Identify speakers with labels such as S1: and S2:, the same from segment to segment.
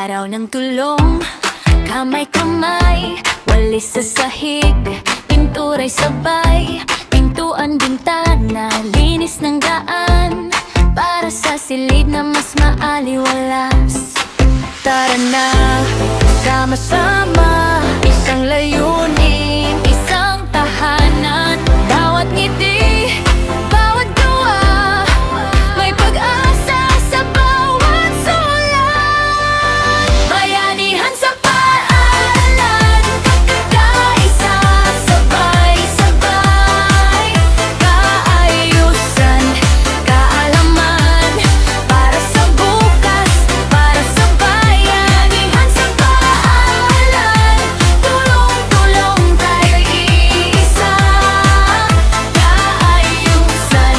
S1: Araw ng tulong, kamay-kamay, walis sa sahig, pintura'y sabay, pintuan, bintana, linis ng daan, para sa silid na mas maaliwalas. Tara na, sama-sama, isang layunin, isang tahanan, bawat ngiti, bawat gawa, may pag-asa sa bawat sulat. Bayanihan sa paaralan, kaisa, sabay-sabay, kaayusan, kaalaman, para sa bukas, para sa bayan. Bayanihan sa paaralan, tulong-tulong tayo'y iisa, kaayusan,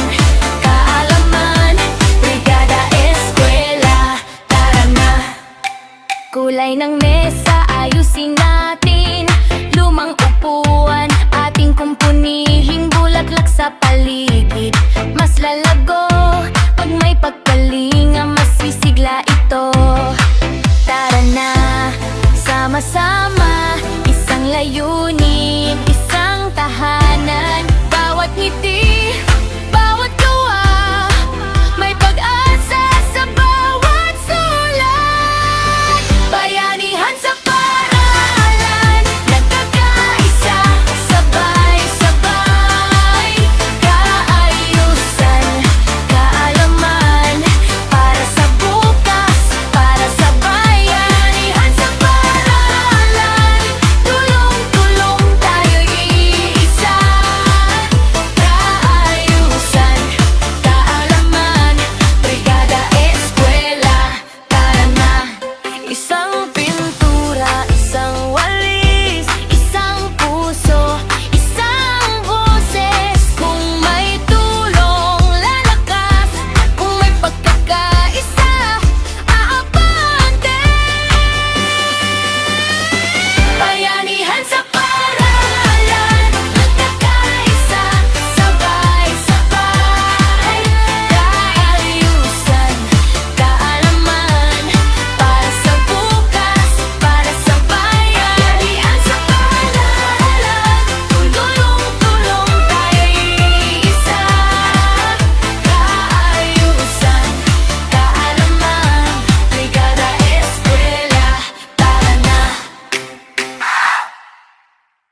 S1: kaalaman, brigada eskwela. Tara na, kulay ng mesa,